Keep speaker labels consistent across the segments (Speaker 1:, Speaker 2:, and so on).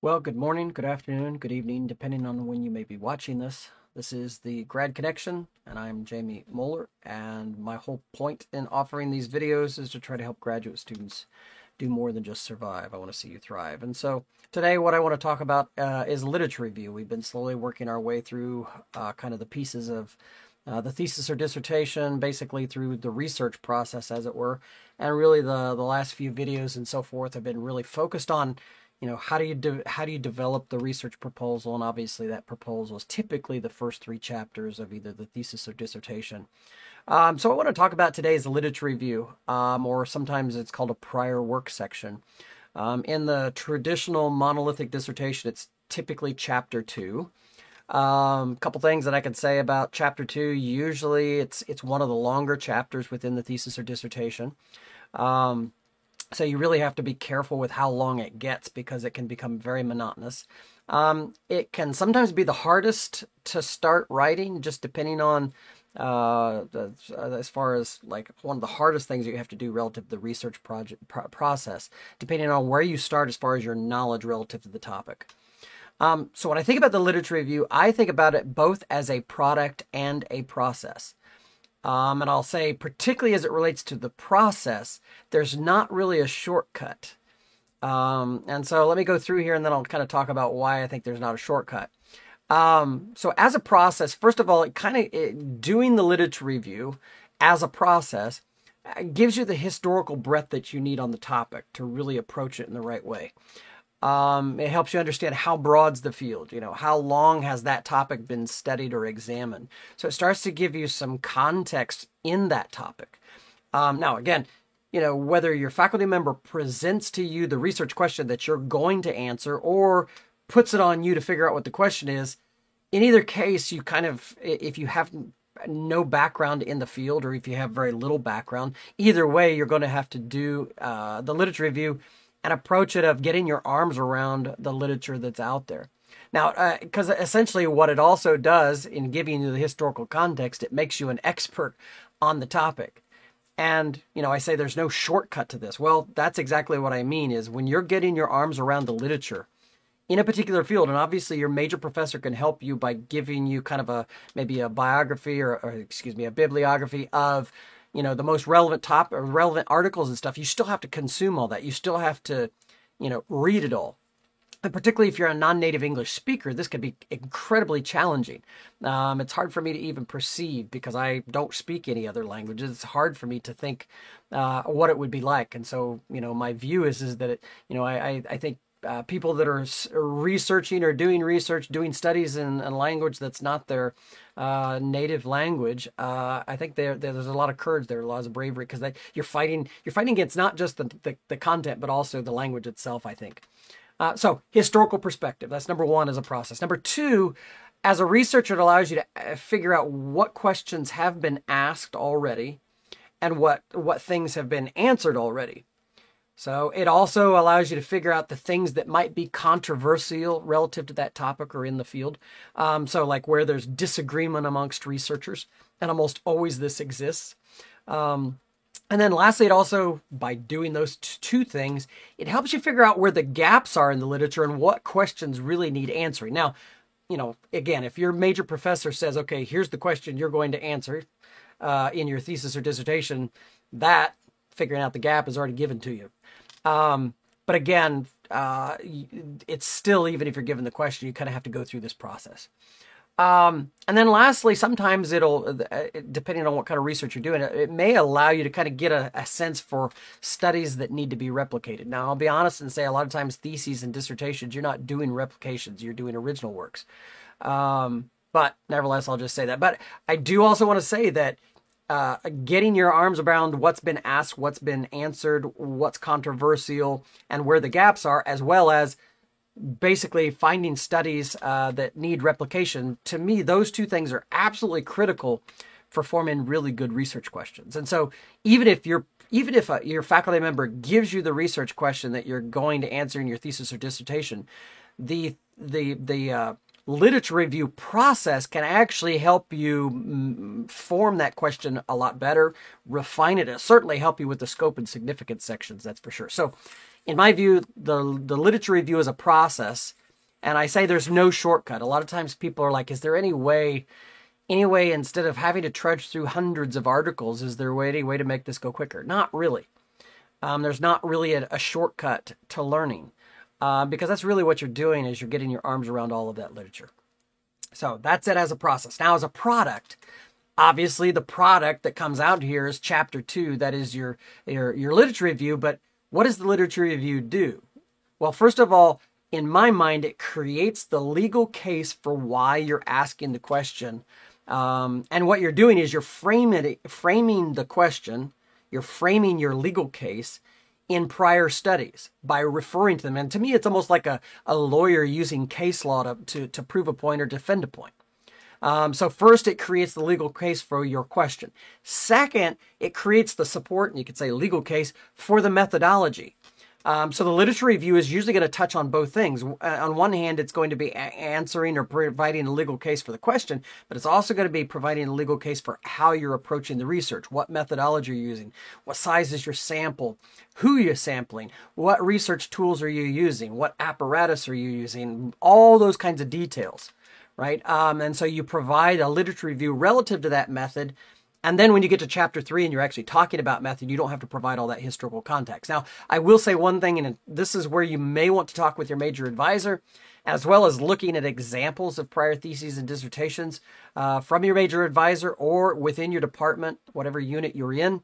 Speaker 1: Well, good morning, good afternoon, good evening, depending on when you may be watching this. This is the Grad Connection, and I'm Jamie Moeller, and my whole point in offering these videos is to try to help graduate students do more than just survive. I want to see you thrive. And so today what I want to talk about is literature review. We've been slowly working our way through kind of the pieces of the thesis or dissertation, basically through the research process, as it were. And really the last few videos and so forth have been really focused on how do you develop the research proposal, and obviously that proposal is typically the first three chapters of either the thesis or dissertation. So what I want to talk about today is a literature review, or sometimes it's called a prior work section. In the traditional monolithic dissertation, it's typically chapter 2. Couple things that I can say about chapter 2. Usually it's one of the longer chapters within the thesis or dissertation. So you really have to be careful with how long it gets because it can become very monotonous. It can sometimes be the hardest to start writing, just depending on as far as like one of the hardest things you have to do relative to the research process, depending on where you start as far as your knowledge relative to the topic. So when I think about the literature review, I think about it both as a product and a process. And I'll say, particularly as it relates to the process, there's not really a shortcut. And so let me go through here and then I'll kind of talk about why I think there's not a shortcut. So as a process, first of all, doing the literature review as a process gives you the historical breadth that you need on the topic to really approach it in the right way. It helps you understand how broad's the field, how long has that topic been studied or examined. So it starts to give you some context in that topic. Now, again, whether your faculty member presents to you the research question that you're going to answer or puts it on you to figure out what the question is, in either case, you kind of, if you have no background in the field or if you have very little background, either way, you're going to have to do the literature review and approach it of getting your arms around the literature that's out there. Now, because essentially what it also does in giving you the historical context, it makes you an expert on the topic. And, I say there's no shortcut to this. Well, that's exactly what I mean is when you're getting your arms around the literature in a particular field, and obviously your major professor can help you by giving you kind of maybe a biography or a bibliography of the most relevant relevant articles and stuff. You still have to consume all that. You still have to, read it all. And particularly if you're a non-native English speaker, this could be incredibly challenging. It's hard for me to even perceive because I don't speak any other languages. It's hard for me to think what it would be like. And so, my view is that, I think people that are researching or doing research, doing studies in a language that's not their native language, I think there's a lot of courage there, lots of bravery, because you're fighting against not just the content, but also the language itself, I think. So historical perspective, that's number one as a process. Number two, as a researcher, it allows you to figure out what questions have been asked already and what things have been answered already. So it also allows you to figure out the things that might be controversial relative to that topic or in the field. So like where there's disagreement amongst researchers, and almost always this exists. And then lastly, it also, by doing those two things, it helps you figure out where the gaps are in the literature and what questions really need answering. Now, again, if your major professor says, okay, here's the question you're going to answer in your thesis or dissertation, that figuring out the gap is already given to you. But again, it's still, even if you're given the question, you kind of have to go through this process. And then lastly, sometimes it'll, depending on what kind of research you're doing, it may allow you to kind of get a sense for studies that need to be replicated. Now, I'll be honest and say a lot of times theses and dissertations, you're not doing replications, you're doing original works. But nevertheless, I'll just say that. But I do also want to say that getting your arms around what's been asked, what's been answered, what's controversial, and where the gaps are, as well as basically finding studies that need replication, to me, those two things are absolutely critical for forming really good research questions. And so even if your faculty member gives you the research question that you're going to answer in your thesis or dissertation, the literature review process can actually help you form that question a lot better, refine it, and certainly help you with the scope and significance sections, that's for sure. So in my view, the literature review is a process, and I say there's no shortcut. A lot of times people are like, is there any way, instead of having to trudge through hundreds of articles, is there any way to make this go quicker? Not really. There's not really a shortcut to learning, because that's really what you're doing is you're getting your arms around all of that literature. So that's it as a process. Now, as a product, obviously the product that comes out here is chapter 2. That is your literature review. But what does the literature review do? Well, first of all, in my mind, it creates the legal case for why you're asking the question. And what you're doing is you're framing the question, you're framing your legal case in prior studies by referring to them. And to me, it's almost like a lawyer using case law to prove a point or defend a point. So first, it creates the legal case for your question. Second, it creates the support, and you could say legal case, for the methodology. So the literature review is usually going to touch on both things. On one hand, it's going to be answering or providing a legal case for the question, but it's also going to be providing a legal case for how you're approaching the research, what methodology you're using, what size is your sample, who you're sampling, what research tools are you using, what apparatus are you using, all those kinds of details, right? And so you provide a literature review relative to that method. And then when you get to chapter 3 and you're actually talking about method, you don't have to provide all that historical context. Now, I will say one thing, and this is where you may want to talk with your major advisor, as well as looking at examples of prior theses and dissertations from your major advisor or within your department, whatever unit you're in,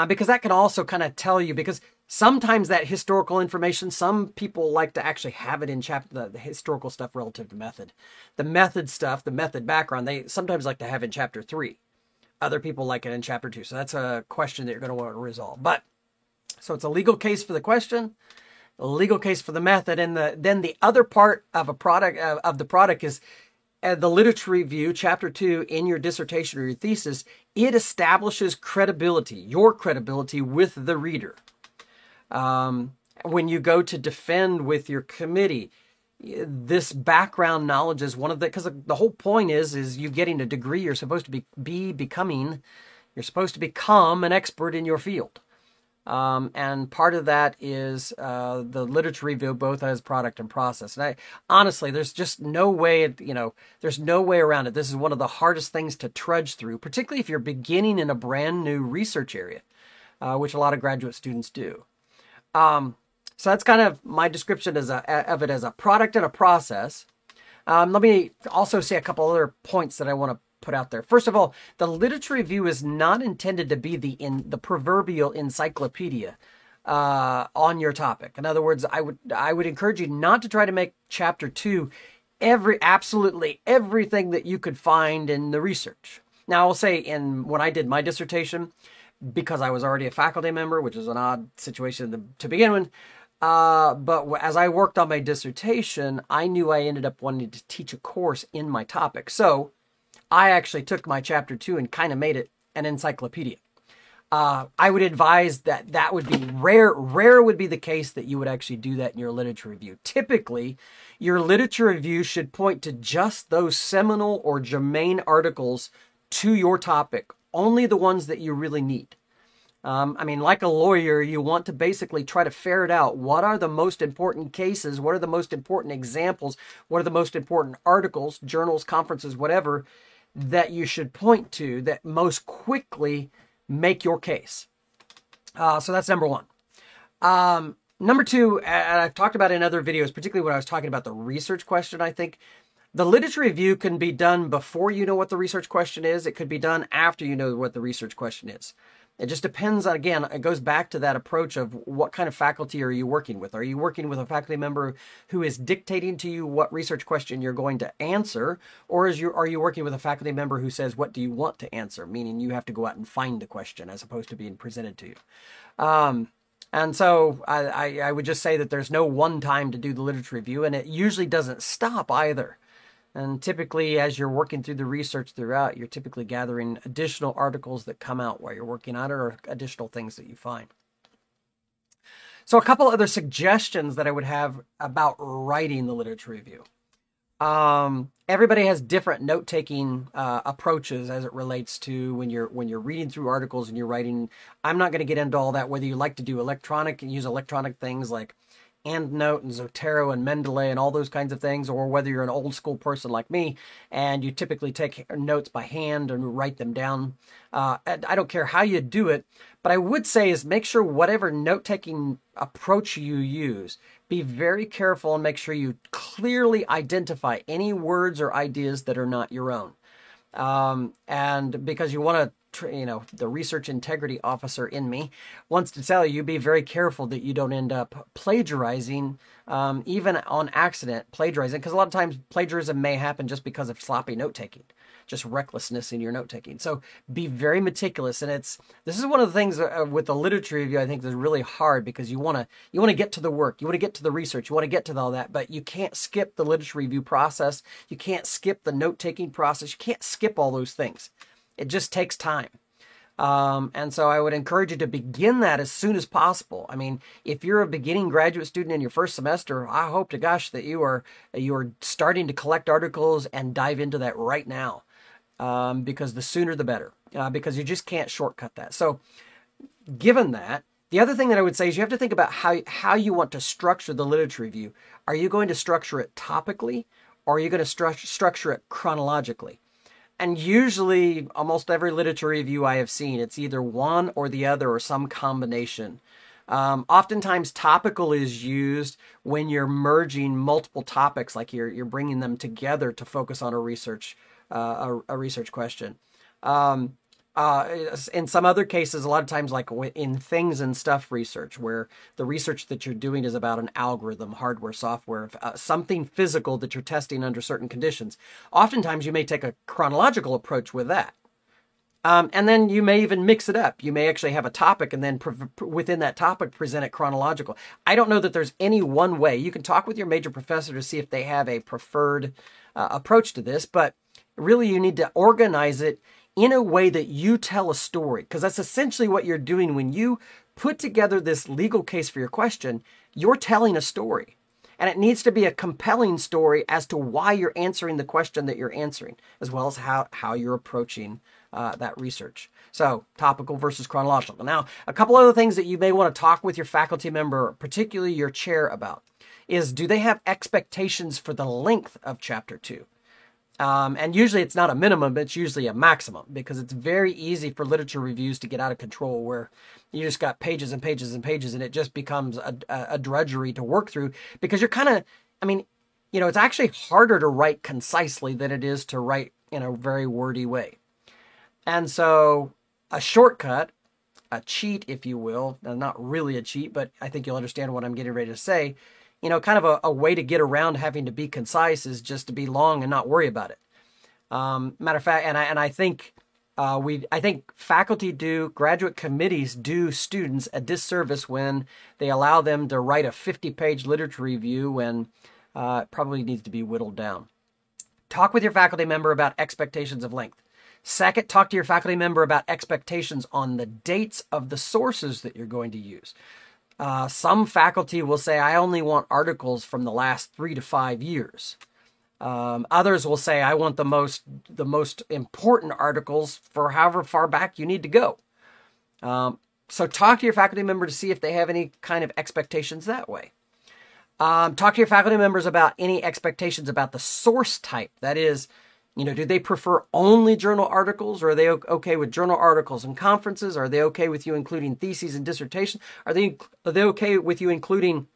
Speaker 1: because that can also kind of tell you, because sometimes that historical information, some people like to actually have it in the historical stuff relative to method. The method stuff, the method background, they sometimes like to have in chapter 3. Other people like it in chapter 2. So that's a question that you're going to want to resolve. But so it's a legal case for the question, a legal case for the method, and then the other part of a product of the product is the literature review, chapter 2, in your dissertation or your thesis. It establishes credibility, your credibility with the reader. When you go to defend with your committee, this background knowledge is one of the, because the whole point is you getting a degree. You're supposed to you're supposed to become an expert in your field. And part of that is the literature review, both as product and process. And honestly, there's just no way, there's no way around it. This is one of the hardest things to trudge through, particularly if you're beginning in a brand new research area, which a lot of graduate students do. So that's kind of my description of it as a product and a process. Let me also say a couple other points that I want to put out there. First of all, the literature review is not intended to be the proverbial encyclopedia on your topic. In other words, I would encourage you not to try to make chapter 2 absolutely everything that you could find in the research. Now, I will say when I did my dissertation, because I was already a faculty member, which is an odd situation to begin with, but as I worked on my dissertation, I knew I ended up wanting to teach a course in my topic. So I actually took my chapter 2 and kind of made it an encyclopedia. I would advise that would be rare. Rare would be the case that you would actually do that in your literature review. Typically, your literature review should point to just those seminal or germane articles to your topic, only the ones that you really need. Like a lawyer, you want to basically try to ferret out what are the most important cases, what are the most important examples, what are the most important articles, journals, conferences, whatever, that you should point to that most quickly make your case. So that's number one. Number two, and I've talked about in other videos, particularly when I was talking about the research question, I think the literature review can be done before you know what the research question is. It could be done after you know what the research question is. It just depends on, again, it goes back to that approach of what kind of faculty are you working with? Are you working with a faculty member who is dictating to you what research question you're going to answer? Or are you working with a faculty member who says, what do you want to answer? Meaning you have to go out and find the question as opposed to being presented to you. And so I would just say that there's no one time to do the literature review, and it usually doesn't stop either. And typically, as you're working through the research throughout, you're typically gathering additional articles that come out while you're working on it, or additional things that you find. So a couple other suggestions that I would have about writing the literature review. Everybody has different note-taking approaches as it relates to when you're reading through articles and you're writing. I'm not going to get into all that, whether you like to do use electronic things like EndNote and Zotero and Mendeley and all those kinds of things, or whether you're an old school person like me and you typically take notes by hand and write them down. I don't care how you do it, but I would say is make sure whatever note-taking approach you use, be very careful and make sure you clearly identify any words or ideas that are not your own. And because you want to, the research integrity officer in me wants to tell you, be very careful that you don't end up plagiarizing, even on accident, plagiarizing, because a lot of times plagiarism may happen just because of sloppy note-taking, just recklessness in your note-taking. So be very meticulous. And this is one of the things with the literature review, I think is really hard, because you want to get to the work, you want to get to the research, you want to get to all that, but you can't skip the literature review process. You can't skip the note-taking process. You can't skip all those things. It just takes time. And so I would encourage you to begin that as soon as possible. I mean, if you're a beginning graduate student in your first semester, I hope to gosh that you are starting to collect articles and dive into that right now, because the sooner the better, because you just can't shortcut that. So given that, the other thing that I would say is you have to think about how you want to structure the literature review. Are you going to structure it topically, or are you going to structure it chronologically? And usually, almost every literature review I have seen, it's either one or the other or some combination. Oftentimes, topical is used when you're merging multiple topics, like you're bringing them together to focus on a research question. In some other cases, a lot of times, like in things and stuff research, where the research that you're doing is about an algorithm, hardware, software, something physical that you're testing under certain conditions. Oftentimes, you may take a chronological approach with that. And then you may even mix it up. You may actually have a topic and then within that topic present it chronological. I don't know that there's any one way. You can talk with your major professor to see if they have a preferred approach to this, but really you need to organize it in a way that you tell a story, because that's essentially what you're doing when you put together this legal case for your question. You're telling a story, and it needs to be a compelling story as to why you're answering the question that you're answering, as well as how you're approaching that research. So topical versus chronological. Now, a couple other things that you may want to talk with your faculty member, particularly your chair, about is, do they have expectations for the length of chapter 2? And usually it's not a minimum, but it's usually a maximum, because it's very easy for literature reviews to get out of control, where you just got pages and pages and pages, and it just becomes a drudgery to work through, because you're kind of, it's actually harder to write concisely than it is to write in a very wordy way. And so a shortcut, a cheat, if you will, not really a cheat, but I think you'll understand what I'm getting ready to say, kind of a way to get around having to be concise is just to be long and not worry about it. Matter of fact, I think faculty graduate committees do students a disservice when they allow them to write a 50-page literature review when it probably needs to be whittled down. Talk with your faculty member about expectations of length. Second, talk to your faculty member about expectations on the dates of the sources that you're going to use. Some faculty will say, I only want articles from the last 3 to 5 years. Others will say, I want the most important articles for however far back you need to go. So talk to your faculty member to see if they have any kind of expectations that way. Talk to your faculty members about any expectations about the source type. That is, do they prefer only journal articles, or are they okay with journal articles and conferences? Are they okay with you including theses and dissertations? Are they okay with you including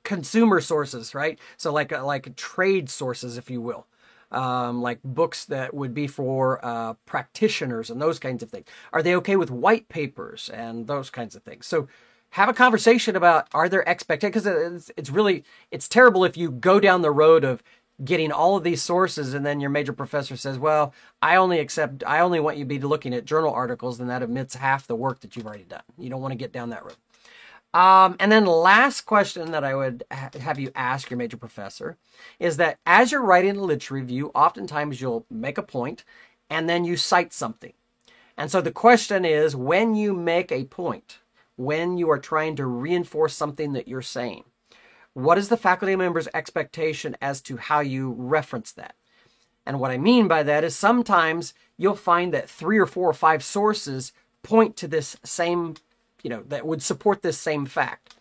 Speaker 1: consumer sources, right? So like trade sources, if you will, like books that would be for practitioners and those kinds of things. Are they okay with white papers and those kinds of things? So have a conversation about, are there expectations? Because it's terrible if you go down the road of getting all of these sources and then your major professor says, well, I only want you to be looking at journal articles, and that omits half the work that you've already done. You don't want to get down that road. And then last question that I would have you ask your major professor is that as you're writing a literature review, oftentimes you'll make a point and then you cite something. And so the question is, when you make a point, when you are trying to reinforce something that you're saying, what is the faculty member's expectation as to how you reference that? And what I mean by that is sometimes you'll find that 3 or 4 or 5 sources point to this same, that would support this same fact.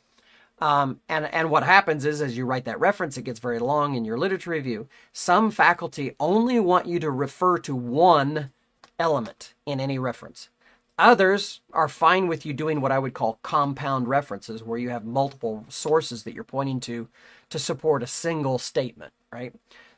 Speaker 1: And what happens is, as you write that reference, it gets very long in your literature review. Some faculty only want you to refer to one element in any reference. Others are fine with you doing what I would call compound references, where you have multiple sources that you're pointing to support a single statement, right?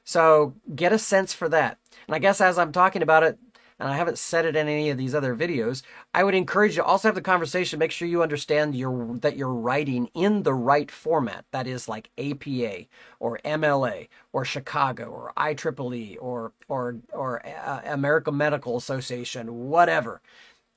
Speaker 1: So get a sense for that. And I guess as I'm talking about it, and I haven't said it in any of these other videos, I would encourage you to also have the conversation, make sure you understand that you're writing in the right format. That is like APA or MLA or Chicago or IEEE or American Medical Association, whatever.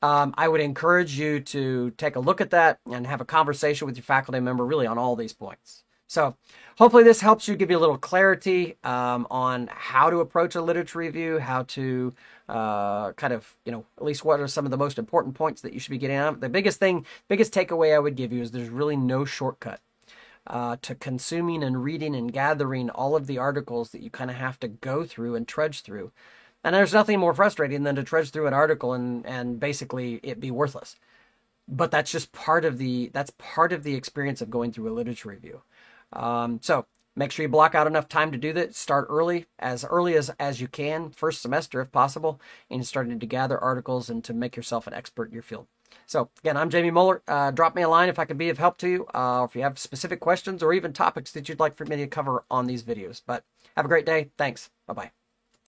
Speaker 1: I would encourage you to take a look at that and have a conversation with your faculty member really on all these points. So hopefully this helps you, give you a little clarity on how to approach a literature review, how to kind of, at least what are some of the most important points that you should be getting out. The biggest takeaway I would give you is there's really no shortcut to consuming and reading and gathering all of the articles that you kind of have to go through and trudge through. And there's nothing more frustrating than to trudge through an article and basically it be worthless. But that's just part of the experience of going through a literature review. So make sure you block out enough time to do that. Start early as you can, first semester if possible, and starting to gather articles and to make yourself an expert in your field. So again, I'm Jamie Moeller. Drop me a line if I can be of help to you, or if you have specific questions or even topics that you'd like for me to cover on these videos. But have a great day. Thanks. Bye-bye.